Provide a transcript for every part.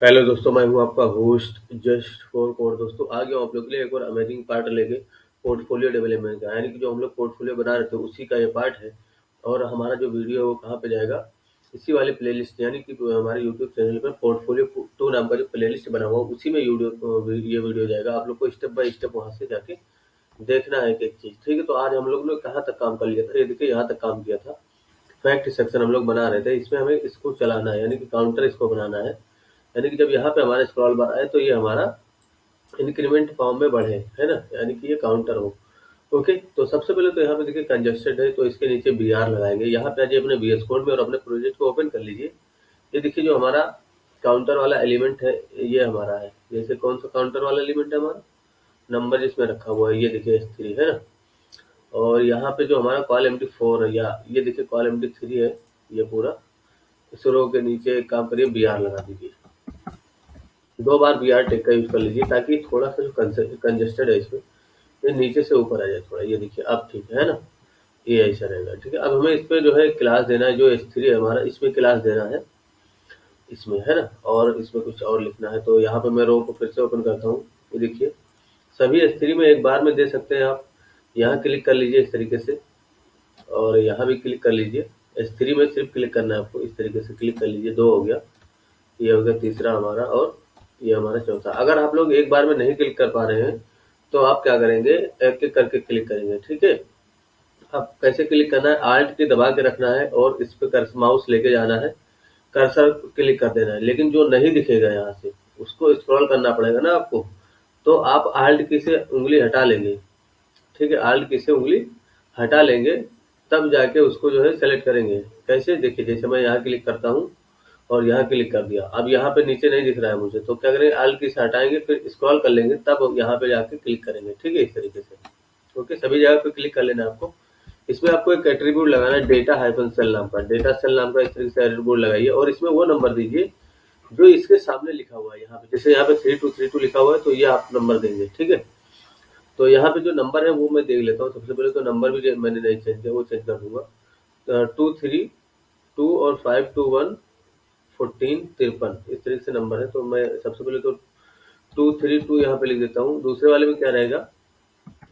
Hello दोस्तों, मैं हूं आपका होस्ट जस्ट फॉर कोड। दोस्तों आ गया हूं आप लोगों के लिए एक और अमेजिंग पार्ट लेके पोर्टफोलियो डेवलपमेंट का, यानी कि जो हम लोग पोर्टफोलियो बना रहे थे उसी का ये पार्ट है। और हमारा जो वीडियो है वो कहाँ पे जाएगा, इसी वाले प्लेलिस्ट यानी कि हमारे यूट्यूब चैनल पर पोर्टफोलियो 2 नाम का जो प्लेलिस्ट बना हुआ है उसी में ये वीडियो जाएगा। आप लोग को स्टेप बाय स्टेप वहाँ से जाके देखना है एक चीज़। ठीक है, तो आज हम लोग ने कहाँ तक काम कर लिया था, ये देखिए यहाँ तक काम किया था। फैक्ट सेक्शन हम लोग बना रहे थे, इसमें हमें इसको चलाना है, यानी कि काउंटर इसको बनाना है। यानी कि जब यहाँ पे हमारा स्क्रॉल बार आए तो ये हमारा इंक्रीमेंट फॉर्म में बढ़े, है ना, यानी कि ये काउंटर हो। ओके, तो सबसे पहले तो यहाँ पे देखिए कंजस्टेड है तो इसके नीचे बी आर लगाएंगे। यहाँ पे आइए अपने VS कोड में और अपने प्रोजेक्ट को ओपन कर लीजिए। ये देखिए जो हमारा काउंटर वाला एलिमेंट है ये हमारा है। जैसे कौन सा काउंटर वाला एलिमेंट है, हमारा नंबर जिसमें रखा हुआ है, ये देखिए S3 है ना। और यहाँ पे जो हमारा कॉल MD4 है, या ये देखिए कॉल MD3 है, ये पूरा इस रो के नीचे एक काम करिए बी आर लगा दीजिए। 2 बार बी आर टेक का यूज कर लीजिए ताकि थोड़ा सा जो कंजेस्टेड है इसमें ये नीचे से ऊपर आ जाए थोड़ा। ये देखिए अब ठीक है ना, ये ऐसा रहेगा। ठीक है, अब हमें इस पे जो है क्लास देना है, जो S3 है हमारा इसमें क्लास देना है इसमें, है ना। और इसमें कुछ और लिखना है, तो यहाँ पे मैं रो को फिर से ओपन करता हूँ। ये देखिए सभी S3 में एक बार में दे सकते हैं आप। यहाँ क्लिक कर लीजिए इस तरीके से, और यहाँ भी क्लिक कर लीजिए। S3 में सिर्फ क्लिक करना है आपको, इस तरीके से क्लिक कर लीजिए। 2 हो गया, ये हो गया तीसरा हमारा, और ये हमारा चौथा। अगर आप लोग एक बार में नहीं क्लिक कर पा रहे हैं तो आप क्या करेंगे, एक एक करके क्लिक करेंगे। ठीक है, अब कैसे क्लिक करना है, आल्ट की दबा के रखना है और इस पे माउस लेके जाना है, कर्सर क्लिक कर देना है। लेकिन जो नहीं दिखेगा यहाँ से उसको स्क्रॉल करना पड़ेगा ना आपको, तो आप आल्ट की से उंगली हटा लेंगे। ठीक है, आल्ट की से उंगली हटा लेंगे, तब जाके उसको जो है सेलेक्ट करेंगे। कैसे, देखिए जैसे मैं यहाँ क्लिक करता हूँ और यहाँ क्लिक कर दिया, अब यहाँ पे नीचे नहीं दिख रहा है मुझे, तो क्या करेंगे, आल्ट की से हटाएंगे, फिर स्क्रॉल कर लेंगे, तब यहाँ पे जाके क्लिक करेंगे। ठीक है, इस तरीके से। ओके, सभी जगह पे क्लिक कर लेना है आपको। इसमें आपको एक एट्रीब्यूट लगाना है, डेटा हाइफन सेल नाम का। डेटा सेल नाम का इस तरीके से एट्रीब्यूट लगाइए और इसमें वो नंबर दीजिए जो इसके सामने लिखा हुआ है। यहाँ पे जैसे यहाँ पे 3232 लिखा हुआ है तो ये आप नंबर देंगे। ठीक है, तो यहाँ पे जो नंबर है वो मैं देख लेता हूँ। सबसे पहले तो नंबर भी मैंने नहीं चेंज किया, वो चेंज कर दूंगा। 232 और 521 1453 इस तरीके से नंबर है। तो मैं सबसे पहले तो 232 यहाँ पे लिख देता हूँ। दूसरे वाले में क्या रहेगा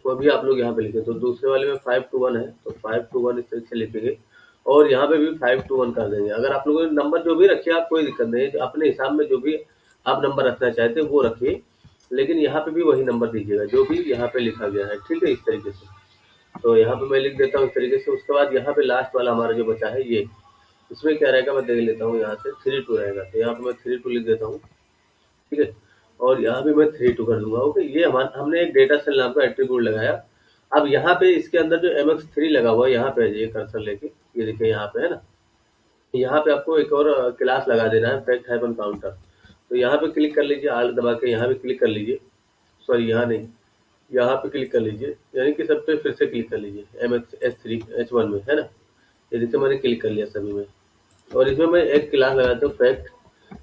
वो अभी आप लोग यहाँ पे लिखे, तो दूसरे वाले में 521 है तो 521 इस तरीके से लिखेंगे, और यहाँ पे भी 521 कर देंगे। अगर आप लोगों ने नंबर जो भी रखे आप, कोई दिक्कत नहीं है, तो अपने हिसाब में जो भी आप नंबर रखना चाहते हैं वो रखिए, लेकिन यहाँ पे भी वही नंबर दीजिएगा जो भी यहाँ पे लिखा गया है। ठीक है, इस तरीके से। तो यहाँ पे मैं लिख देता हूँ इस तरीके से। उसके बाद यहाँ पे लास्ट वाला हमारा जो बचा है ये, इसमें क्या रहेगा मैं देख लेता हूँ। यहाँ से 32 रहेगा, तो यहाँ पे मैं 32 लिख देता हूँ। ठीक है, और यहाँ पे मैं 32 कर दूंगा। ओके, ये हमने एक डेटा सेल नाम का एट्रीब्यूट लगाया। अब यहाँ पे इसके अंदर जो MX3 लगा हुआ है, यहाँ पे आ जाइए कर्सर लेके, ये देखिए यहाँ पे है ना। यहाँ पे आपको एक और क्लास लगा देना है, फैक्ट हाइफन काउंटर। तो यहाँ पे क्लिक कर लीजिए, आल्ट दबा के यहाँ भी क्लिक कर लीजिए। सॉरी, यहाँ नहीं, यहाँ पे क्लिक कर लीजिए, यानी कि सब पे फिर से क्लिक कर लीजिए। MX3 H1 में है ना, ये देखिए मैंने क्लिक कर लिया सभी में। और इसमें मैं एक क्लास लगाता हूँ, फैक्ट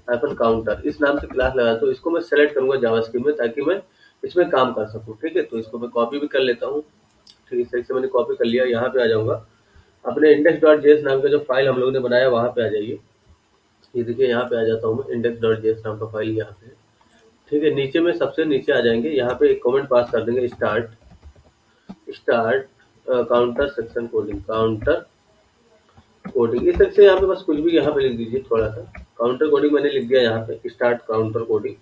हाइफन काउंटर, इस नाम से क्लास लगाता हूँ। इसको मैं सेलेक्ट करूंगा जावास्क्रिप्ट में ताकि मैं इसमें काम कर सकूँ। ठीक है, तो इसको मैं कॉपी भी कर लेता हूँ। ठीक है, इस तरीके से मैंने कॉपी कर लिया। यहाँ पे आ जाऊंगा, अपने index.js नाम का जो फाइल हम लोगों ने बनाया वहाँ पे आ जाइए। ये देखिए यहाँ पे आ जाता हूँ मैं, index.js नाम का फाइल यहाँ पे है। ठीक है, नीचे में सबसे नीचे आ जाएंगे, यहाँ पे एक कमेंट पास कर देंगे, start start counter section coding, counter coding. इस तरह से यहाँ पे बस कुछ भी यहाँ पे लिख दीजिए, थोड़ा सा काउंटर कोडिंग मैंने लिख दिया यहाँ पे, स्टार्ट काउंटर कोडिंग।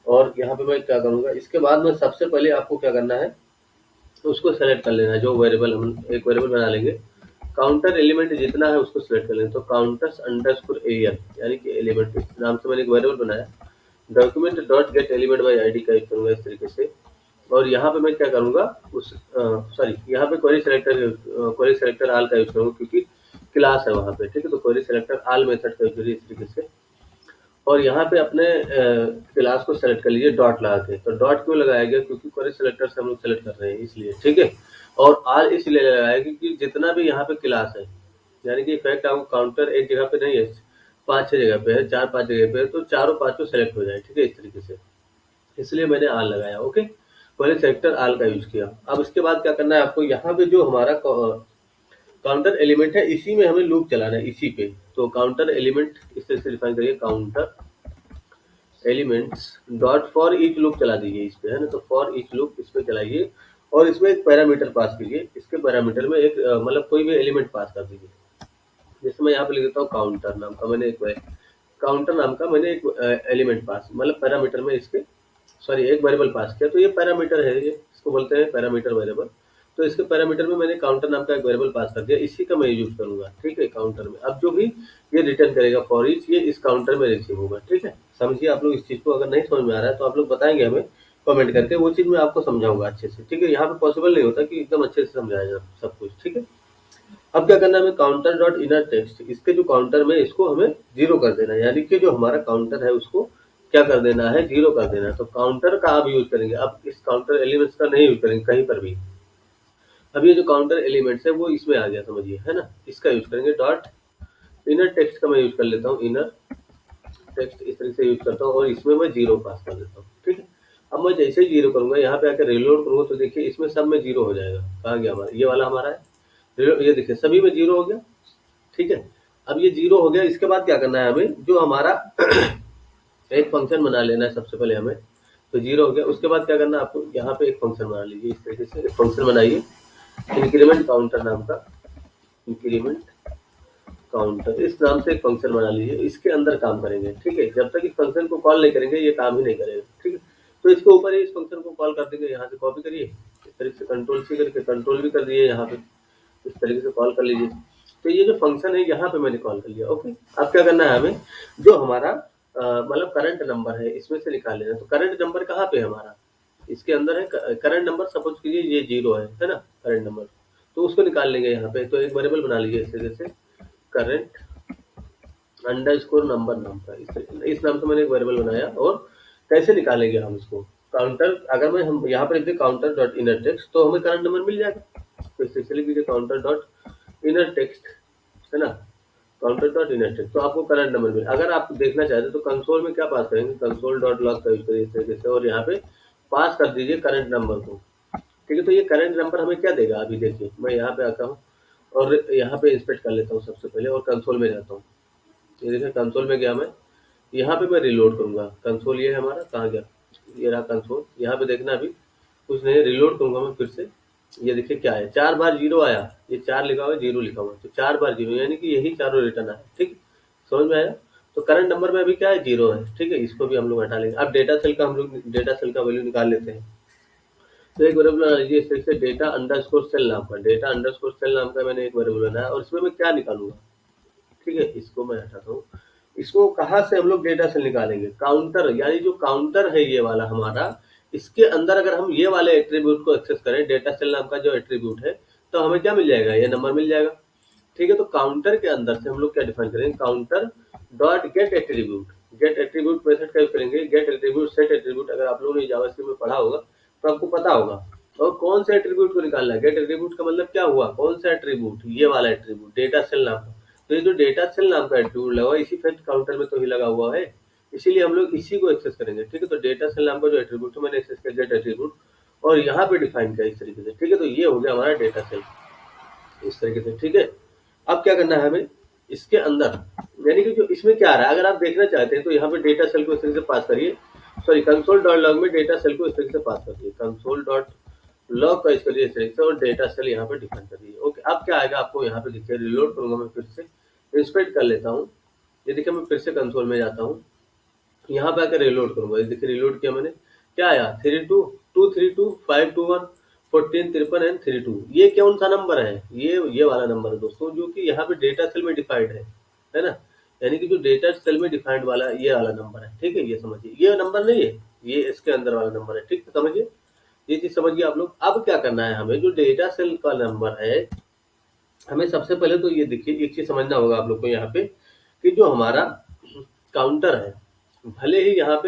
और यहाँ पे मैं क्या करूँगा, इसके बाद में सबसे पहले आपको क्या करना है, उसको सेलेक्ट कर लेना है। जो वेरिएबल हम एक वेरिएबल बना लेंगे, काउंटर एलिमेंट जितना है उसको सिलेक्ट कर लेंगे। तो काउंटर्स अंडरस्कोर एल, यानी कि एलिमेंट नाम से मैंने एक वेरिएबल बनाया। Document dot gate element by ID का यूज करूंगा इस तरीके से। और यहाँ पे मैं क्या करूंगा, उस सॉरी, यहाँ पे क्वेरी सेलेक्टर आल का यूज करूंगा क्योंकि क्लास है वहाँ पे। ठीक है, तो क्वेरी सेलेक्टर आल मेथड का यूज करिए इस तरीके से। और यहाँ पे अपने क्लास को सेलेक्ट कर लीजिए डॉट लगा के। तो डॉट क्यों लगाया गया, क्योंकि क्वेरी सेलेक्टर से हम लोग सेलेक्ट कर रहे हैं इसलिए। ठीक है, और आल इसलिए लगाया क्योंकि जितना भी यहाँ पे क्लास है, यानी कि इफेक्ट आपको काउंटर एक जगह पे नहीं है, 5-6 जगह पे है, 4-5 जगह पे है, तो चारों पांचों सेलेक्ट हो जाए। ठीक है, इस तरीके से, इसलिए मैंने आल लगाया। ओके, पहले सेलेक्टर आल का यूज किया। अब इसके बाद क्या करना है आपको, यहाँ पे जो हमारा काउंटर एलिमेंट है इसी में हमें लूप चलाना है, इसी पे। तो काउंटर एलिमेंट इस तरह से डिफाइन करिए, counter elements dot for each loop चला दीजिए इस पे, है ना। तो फॉर ईच लूप इस पे चलाइए और इसमें एक पैरामीटर पास कीजिए। इसके पैरामीटर में एक मतलब कोई भी एलिमेंट पास कर दीजिए। जैसे मैं यहाँ पे लिख देता हूँ काउंटर नाम का, मैंने एक एलिमेंट पास मतलब पैरामीटर में इसके सॉरी एक वेरिएबल पास किया। तो ये पैरामीटर है, ये इसको बोलते हैं पैरामीटर वेरिएबल। तो इसके पैरामीटर में मैंने काउंटर नाम का एक वेरिएबल पास कर दिया, इसी का मैं यूज करूंगा, ठीक है, काउंटर में। अब जो भी ये रिटर्न करेगा फॉर ईच, ये इस काउंटर में रिसीव होगा, ठीक है। समझिए आप लोग इस चीज को, अगर नहीं समझ में आ रहा है तो आप लोग बताएंगे हमें कमेंट करके, वो चीज मैं आपको समझाऊंगा अच्छे से, ठीक है। यहाँ पे पॉसिबल नहीं होता कि एकदम अच्छे से समझाया जाए सब कुछ, ठीक है। अब क्या करना है, हमें काउंटर डॉट इनर टेक्स्ट, इसके जो काउंटर में इसको हमें जीरो कर देना है, यानी कि जो हमारा काउंटर है उसको क्या कर देना है, जीरो कर देना है। तो काउंटर का आप यूज करेंगे, अब इस काउंटर एलिमेंट्स का नहीं यूज करेंगे कहीं पर भी। अब ये जो काउंटर एलिमेंट्स है वो इसमें आ गया, समझिए, है ना। इसका यूज करेंगे। डॉट इनर टेक्स्ट का मैं यूज कर लेता हूँ, इनर टेक्स्ट इस तरीके से यूज करता हूँ और इसमें मैं जीरो पास कर देता हूँ, ठीक है। अब मैं जैसे ही जीरो करूंगा, यहाँ पे आकर रिलोड करूंगा तो देखिए इसमें सब में जीरो हो जाएगा। कहाँ गया हमारा, ये वाला हमारा है, ये देखिए सभी में जीरो हो गया, ठीक है। अब ये जीरो हो गया, इसके बाद क्या करना है हमें, जो हमारा एक फंक्शन बना लेना है सबसे पहले हमें। तो जीरो हो गया, उसके बाद क्या करना है आपको, यहाँ पे एक फंक्शन बना लीजिए, इस तरीके से एक फंक्शन बनाइए, इंक्रीमेंट काउंटर नाम का, इंक्रीमेंट काउंटर इस नाम से एक फंक्शन बना लीजिए। इसके अंदर काम करेंगे, ठीक है। जब तक इस फंक्शन को कॉल नहीं करेंगे ये काम ही नहीं करेगा, ठीक है। तो इसके ऊपर ही इस फंक्शन को कॉल कर देंगे, यहाँ से कॉपी करिए, इस तरीके से कंट्रोल सी करके कंट्रोल भी कर दिए, यहाँ पे इस तरीके से कॉल कर लीजिए। तो ये जो फंक्शन है यहाँ पे मैंने कॉल कर लिया, ओके। अब क्या करना है हमें, जो हमारा मतलब करंट नंबर है इसमें से निकाल लेना है। तो करंट नंबर कहाँ पे है हमारा, इसके अंदर है करंट नंबर। सपोज कीजिए ये जीरो है ना करंट नंबर, तो उसको निकाल लेंगे यहाँ पे। तो एक वेरिएबल बना लीजिए इस तरीके से, करंट अंडरस्कोर नंबर नाम का, इस नाम से मैंने एक वेरिएबल बनाया। और कैसे निकालेंगे हम इसको, काउंटर, अगर मैं हम यहाँ पर लिख दे काउंटर डॉट इनर टेक्स्ट तो हमें करंट नंबर मिल जाएगा। तो इसे लिख दीजिए काउंटर डॉट इनर टेक्स्ट, है ना, काउंटर डॉट इनर टेक्स्ट, तो आपको करंट नंबर मिले। अगर आप देखना चाहते तो कंसोल में क्या पास करेंगे, कंसोल डॉट लॉग का यूज करिए इस तरीके से, और यहाँ पे पास कर दीजिए करंट नंबर को, ठीक है। तो ये करंट नंबर हमें क्या देगा, अभी देखिए मैं यहाँ पे आता हूँ और यहाँ पे इंस्पेक्ट कर लेता हूँ सबसे पहले, और कंसोल में जाता हूँ। ये देखिए कंसोल में गया मैं, यहाँ पे मैं रिलोड करूंगा। कंसोल ये है हमारा, कहाँ गया, ये रहा कंसोल। यहाँ पे देखना अभी कुछ नहीं, रिलोड करूंगा मैं फिर से। ये देखिए क्या है, 4 बार जीरो आया, ये 4 लिखा हुआ है, जीरो लिखा हुआ है, तो 4 बार जीरो, यानी कि यही चारों रिटर्न आया, ठीक है। समझ में आया। तो करंट नंबर में अभी क्या है, जीरो है, ठीक है। इसको भी हम लोग हटा लेंगे। अब डेटा सेल का हम लोग डेटा सेल का वैल्यू निकाल लेते हैं। तो एक वेरिएबल बना लीजिए इस तरीके से, डेटा अंडरस्कोर सेल नाम का, डेटा अंडरस्कोर सेल नाम का मैंने एक वेरिएबल बनाया, और इसमें मैं क्या निकालूंगा, ठीक है। इसको मैं हटाता हूँ। इसको कहाँ से हम लोग डेटा सेल निकालेंगे, काउंटर, यानी जो काउंटर है ये वाला हमारा, इसके अंदर अगर हम ये वाले एट्रीब्यूट को एक्सेस करें, डेटा सेल नाम का जो एट्रीब्यूट है, तो हमें क्या मिल जाएगा, ये नंबर मिल जाएगा, ठीक है। तो काउंटर के अंदर से हम लोग क्या डिफाइन करेंगे, counter dot get attribute, get attribute method का यूज करेंगे। गेट एट्रीब्यूट, सेट एट्रीब्यूट, अगर आप लोगों ने जावास्क्रिप्ट में पढ़ा होगा तो आपको पता होगा। और कौन से एट्रीब्यूट को निकालना है, गेट एट्रीब्यूट का मतलब क्या हुआ, कौन सा एट्रीब्यूट, ये वाला एट्रीब्यूट डेटा सेल नाम का। तो ये जो डेटा सेल नाम का एट्रीब्यूट लगा हुआ है, इसी फैक्ट काउंटर में तो ही लगा हुआ है, इसीलिए हम लोग इसी को एक्सेस करेंगे, ठीक है। तो डेटा सेल नाम का जो एट्रीब्यूट है मैंने एक्सेस किया गेट एट्रीब्यूट, और यहाँ पे डिफाइन किया इस तरीके से, ठीक है। तो ये हो गया हमारा डेटा सेल इस तरीके से, ठीक है। अब क्या करना है हमें, इसके अंदर, यानी कि जो इसमें क्या आ रहा है, अगर आप देखना चाहते हैं तो यहाँ पे डेटा सेल को इस तरीके से पास करिए, सॉरी कंसोल डॉट लॉग में डेटा सेल को इस तरीके से पास कर दिए, कंसोल डॉट लॉग का इसके लिए इस तरीके से, और डेटा सेल यहाँ पे डिफाइन कर दिए, ओके। अब क्या आएगा आपको यहाँ पे देखिए, रिलोड करूंगा मैं फिर से, इंस्पेक्ट कर लेता हूँ। ये देखिए मैं फिर से कंसोल में जाता हूँ, यहाँ पे आकर रिलोड करूंगा। ये देखिए रिलोड किया मैंने, क्या आया, 32 232 521 14 53 एंड 32। ये कौन सा नंबर है, ये वाला नंबर है दोस्तों, जो कि यहाँ पे डेटा सेल में डिफाइंड है ना। यानी कि जो डेटा सेल में डिफाइंड वाला ये वाला नंबर है, ठीक है। ये समझिए, ये नंबर नहीं है, ये इसके अंदर वाला नंबर है, ठीक है। समझिए, ये चीज समझिए आप लोग। अब क्या करना है हमें, जो डेटा सेल का नंबर है, हमें सबसे पहले तो ये देखिए एक चीज समझना होगा आप लोग को यहाँ पे, कि जो हमारा काउंटर है, भले ही यहाँ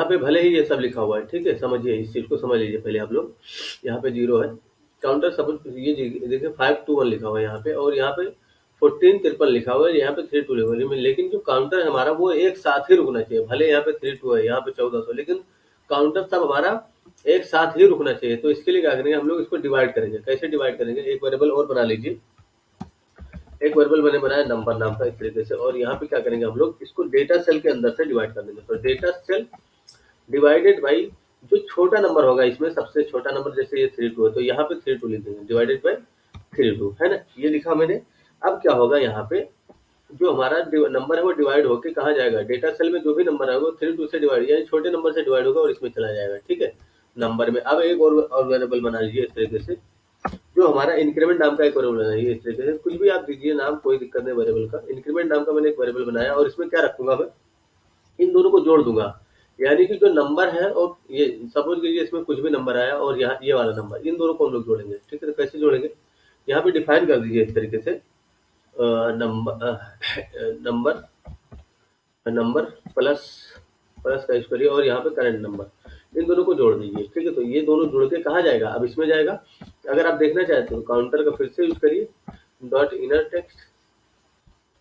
पे भले ही ये सब लिखा हुआ है, ठीक है। समझिए, इस चीज को समझ लीजिए पहले आप लोग। यहाँ पे जीरो है, काउंटर सपोज ये देखिए 521 लिखा हुआ है यहाँ पे, और यहाँ पे 14 53 लिखा हुआ है, यहाँ पे 32 लिखा हुआ है, लेकिन जो काउंटर है हमारा वो एक साथ ही रुकना चाहिए। भले यहाँ पे 32 है, यहाँ पे 1400, लेकिन काउंटर सब हमारा एक साथ ही रुकना चाहिए। तो इसके लिए क्या करेंगे हम लोग, इसको डिवाइड करेंगे। कैसे डिवाइड करेंगे, एक वेरिएबल और बना लीजिए, एक वेरिएबल मैंने बनाया नंबर नाम का इस तरीके से, और यहाँ पे क्या करेंगे हम लोग इसको डेटा सेल के अंदर से डिवाइड कर देंगे। तो डेटा सेल डिवाइडेड बाई जो छोटा नंबर होगा इसमें, सबसे छोटा नंबर जैसे ये 32 है तो यहाँ पे 32 लिख देंगे, डिवाइडेड बाई 32 है ना, ये लिखा मैंने। अब क्या होगा यहाँ पे जो हमारा नंबर है वो डिवाइड होके कहाँ जाएगा, डेटा सेल में जो भी नंबर है वो 32 से डिवाइड यानी छोटे नंबर से डिवाइड होगा और इसमें चला जाएगा। ठीक है, नंबर में। अब एक और वेरिएबल बना लीजिए इस तरीके से, जो हमारा इंक्रीमेंट नाम का एक वेरिएबल बनाइए इस तरीके से, कुछ भी आप दीजिए नाम, कोई दिक्कत नहीं वेरिएबल का। इंक्रीमेंट नाम का मैंने एक वेरिएबल बनाया और इसमें क्या रखूंगा मैं, इन दोनों को जोड़ दूंगा। यानी कि जो नंबर है और ये सपोज कीजिए इसमें कुछ भी नंबर आया और यहाँ ये वाला नंबर, इन दोनों को हम लोग जोड़ेंगे। ठीक है, तो कैसे जोड़ेंगे, यहाँ पे डिफाइन कर दीजिए इस तरीके से, नंबर नंबर प्लस प्लस का यूज करिए और यहाँ पे करंट नंबर, इन दोनों को जोड़ दीजिए। ठीक है, तो ये दोनों जुड़ के कहाँ जाएगा, अब इसमें जाएगा। अगर आप देखना चाहते हो काउंटर का फिर से यूज करिए, डॉट इनर टेक्स्ट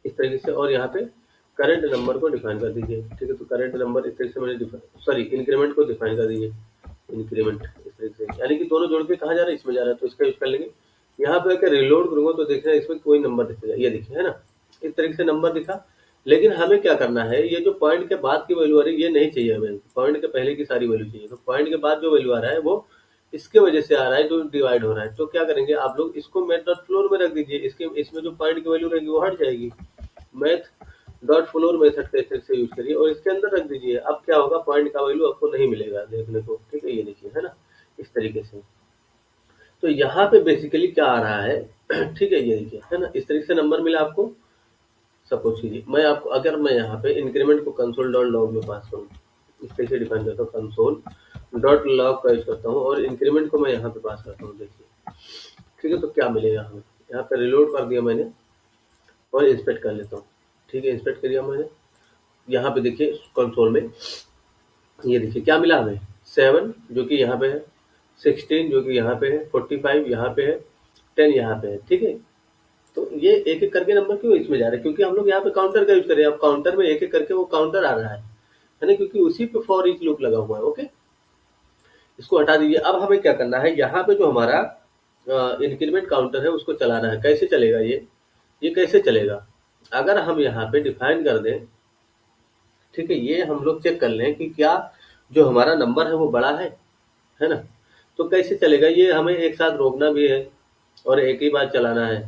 इस तरीके से, और यहाँ पे करंट नंबर को डिफाइन कर दीजिए। ठीक है, तो करंट नंबर इस तरीके से मैंने सॉरी इंक्रीमेंट को डिफाइन कर दीजिए, इंक्रीमेंट इस तरीके से, यानी कि दोनों जोड़ के कहाँ जा रहा है, इसमें जा रहा है, तो इसका यूज कर लेंगे। यहाँ पे अगर रिलोड करूंगा तो देखना इसमें कोई नंबर दिखेगा, ये देखिए है ना, इस तरीके से नंबर दिखा। लेकिन हमें क्या करना है, ये जो पॉइंट के बाद की वैल्यू आ रही है ये नहीं चाहिए हमें, पॉइंट के पहले की सारी वैल्यू चाहिए। तो पॉइंट के बाद जो वैल्यू आ रहा है वो इसके वजह से आ रहा है जो डिवाइड हो रहा है। तो क्या करेंगे आप लोग, इसको मैथ डॉट फ्लोर में रख दीजिए, इसके इसमें जो पॉइंट की वैल्यू रहेगी वो हट जाएगी। मैथ डॉट फ्लोर मेथड का इस से यूज करिए और इसके अंदर रख दीजिए। अब क्या होगा, पॉइंट का वैल्यू आपको नहीं मिलेगा देखने को। ठीक है, ये देखिए है ना, इस तरीके से। तो यहाँ पे बेसिकली क्या आ रहा है ठीक है, ये देखिए है ना, इस तरीके से नंबर मिला आपको। सपोज कीजिए मैं आपको, अगर मैं यहाँ पे इंक्रीमेंट को कंसोल डॉट लॉग में पास करूँ, इस तरीके से डिफाइन करता हूँ, कंसोल डॉट लॉग का यूज करता हूँ और इंक्रीमेंट को मैं यहाँ पे पास करता हूँ, देखिए। ठीक है, तो क्या मिलेगा हमें, यहाँ पे रिलोड कर दिया मैंने और इंस्पेक्ट कर लेता हूँ। ठीक है, इंस्पेक्ट कर दिया मैंने, यहाँ पे देखिए कंसोल में, ये देखिए क्या मिला हमें, 7 जो कि यहाँ पे है, 16 जो कि यहाँ पे है, 45 यहाँ पे है, 10 यहाँ पे है। ठीक है, तो ये एक एक करके नंबर क्यों इसमें जा रहे हैं, क्योंकि हम लोग यहाँ पे काउंटर का यूज करें। अब काउंटर में एक एक करके वो काउंटर आ रहा है ना, क्योंकि उसी पे फॉर ईच लूप लगा हुआ है। ओके, इसको हटा दीजिए। अब हमें क्या करना है, यहाँ पे जो हमारा इंक्रीमेंट काउंटर है उसको चलाना है। कैसे चलेगा ये कैसे चलेगा, अगर हम यहाँ पे डिफाइन कर दें, ठीक है, ये हम लोग चेक कर लें कि क्या जो हमारा नंबर है वो बड़ा है ना, तो कैसे चलेगा, ये हमें एक साथ रोकना भी है और एक ही बार चलाना है।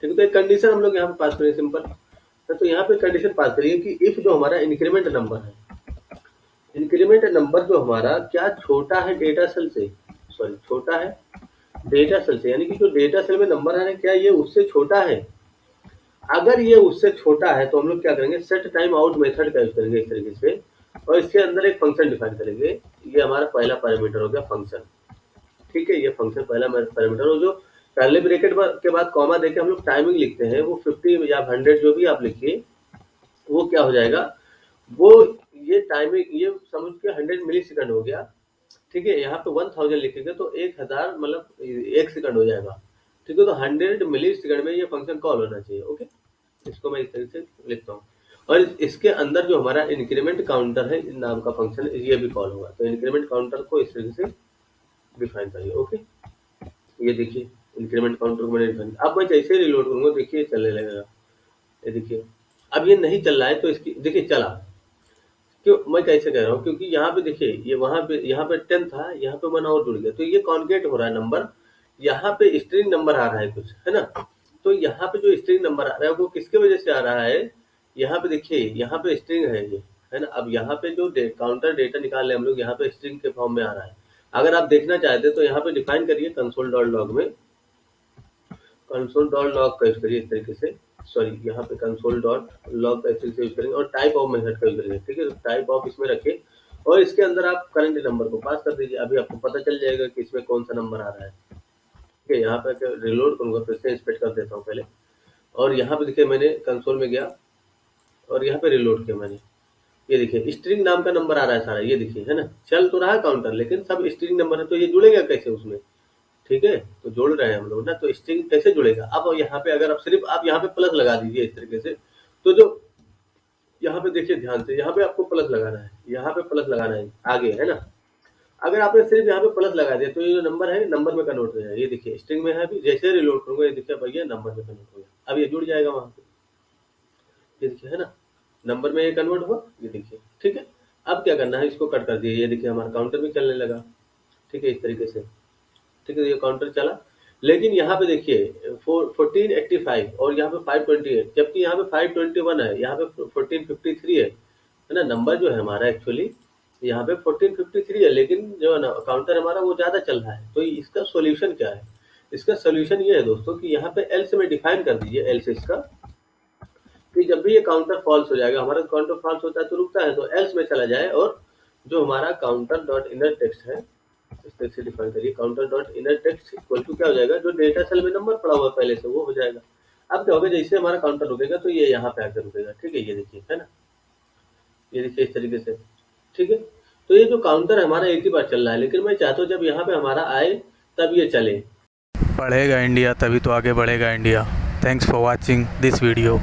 ठीक है, तो एक कंडीशन हम लोग यहाँ पे पास करें, सिंपल। तो यहाँ पे कंडीशन पास करिए कि इफ जो हमारा इंक्रीमेंट नंबर है, इंक्रीमेंट नंबर जो हमारा क्या छोटा है डेटा सेल से, सॉरी छोटा है डेटा सेल से, यानी कि जो डेटा सेल में नंबर आ रहा है क्या ये उससे छोटा है। अगर ये उससे छोटा है तो हम लोग क्या करेंगे, सेट टाइम आउट मेथड का यूज करेंगे इस तरीके से, और इसके अंदर एक फंक्शन डिफाइन करेंगे। ये हमारा पहला पैरामीटर हो गया फंक्शन। ठीक है, ये फंक्शन पहला पैरामीटर, और जो पहले ब्रैकेट के बाद कॉमा देके हम लोग टाइमिंग लिखते हैं, वो 50 या 100 जो भी आप लिखिए, वो क्या हो जाएगा, वो ये टाइमिंग ये समझ के 100 मिली सेकंड हो गया। ठीक है, यहाँ पे 1000 लिखेंगे तो 1000 मतलब 1 सेकंड हो जाएगा। ठीक है, तो 100 मिली सेकंड में ये फंक्शन कॉल होना चाहिए। ओके, इसको मैं इस तरीके से लिखता हूँ, और इसके अंदर जो हमारा इंक्रीमेंट काउंटर है नाम का फंक्शन, ये भी कॉल होगा। तो इंक्रीमेंट काउंटर को इस तरीके से डिफाइन करिए। ओके, ये देखिए इंक्रीमेंट काउंटर को मैंने डिफाइन, अब मैं जैसे रिलोड करूंगा देखिए चलने लगेगा। ये देखिए अब ये नहीं चल रहा है, तो इसकी देखिए चला, क्यों मैं कैसे कह रहा हूँ, क्योंकि यहाँ पे देखिए ये वहां पे यहाँ पे 10 था, यहाँ पे 1 और जुड़ गया, तो ये कॉन्केट हो रहा है नंबर। यहाँ पे स्ट्रिंग नंबर आ रहा है कुछ, है ना, तो यहाँ पे जो स्ट्रिंग नंबर आ रहा है वो किसके वजह से आ रहा है, यहाँ पे देखिए यहाँ पे स्ट्रिंग है ये, है ना। अब यहाँ पे जो काउंटर डेटा निकाल रहे हम लोग, यहाँ पे स्ट्रिंग के फॉर्म में आ रहा है। अगर आप देखना चाहते तो यहाँ पे डिफाइन करिए कंसोल डॉट लॉग में, कंसोल डॉट लॉग का यूज करिए इस तरीके से, सॉरी यहाँ पे कंसोल डॉट लॉग का इस तरीके से यूज करेंगे और टाइप ऑफ मेथड का यूज करेंगे। ठीक है, तो टाइप ऑफ इसमें रखें और इसके अंदर आप करंट नंबर को पास कर दीजिए। अभी आपको पता चल जाएगा कि इसमें कौन सा नंबर आ रहा है। ठीक है, यहाँ पे रिलोड करूंगा, फिर से इंस्पेक्ट कर देता हूँ पहले, और यहाँ पे देखिए मैंने कंसोल में गया और यहाँ पे रिलोड किया मैंने, ये देखिए स्ट्रिंग नाम का नंबर आ रहा है सारा, ये देखिए है ना, चल तो रहा है काउंटर लेकिन सब स्ट्रिंग नंबर है, तो ये जुड़ेगा कैसे उसमें। ठीक है, तो जोड़ रहे हैं हम लोग ना, तो स्ट्रिंग कैसे जुड़ेगा। अब यहाँ पे अगर आप सिर्फ आप यहाँ पे प्लस लगा दीजिए इस तरीके से, तो जो यहाँ पे देखिए ध्यान से, यहाँ पे आपको प्लस लगाना है, यहाँ पे प्लस लगाना है आगे, है ना। अगर आपने सिर्फ यहाँ पे प्लस लगा दिया तो ये जो नंबर है नंबर में कन्वर्ट हो जाएगा। ये देखिए स्ट्रिंग में है अभी, जैसे रिलोड करूंगा ये देखिए भैया नंबर में कन्वर्ट हो गया। अब ये जुड़ जाएगा वहां पे, ये देखिए है ना, नंबर में ये कन्वर्ट हुआ, ये देखिए ठीक है। अब क्या करना है, इसको कट कर दिए, ये देखिए हमारा काउंटर भी चलने लगा, ठीक है इस तरीके से, ठीक है ये काउंटर चला। लेकिन यहाँ पे देखिए 1485 और यहाँ पे 528, जबकि यहाँ पे 521 है, यहाँ पे 1453 है ना। नंबर जो है हमारा एक्चुअली यहाँ पे 1453 है, लेकिन जो है ना काउंटर हमारा वो ज्यादा चल रहा है। तो इसका सॉल्यूशन क्या है, इसका सॉल्यूशन ये है दोस्तों कि यहाँ पे एल्स में डिफाइन कर दीजिए, एल्स इसका कि जब भी ये काउंटर फॉल्स हो जाएगा, हमारा काउंटर फॉल्स होता है तो रुकता है, तो एल्स में चला जाए और जो हमारा काउंटर डॉट इनर टेक्स्ट है इस तरह से डिफाइन करिए, counter dot inner text equal to क्या हो जाएगा, जो डेटा सेल में नंबर पड़ा हुआ पहले से वो हो जाएगा। अब क्या होगा, जैसे हमारा काउंटर रुकेगा तो ये यहाँ पे आकर रुकेगा, ठीक है ये देखिए है ना, ये देखिए इस तरीके से, ठीक है। तो ये जो काउंटर है हमारा एक ही बार चल रहा है, लेकिन मैं चाहता हूँ जब यहाँ पे हमारा आए तब ये चले। पढ़ेगा इंडिया तभी तो आगे बढ़ेगा India. Thanks for watching this video.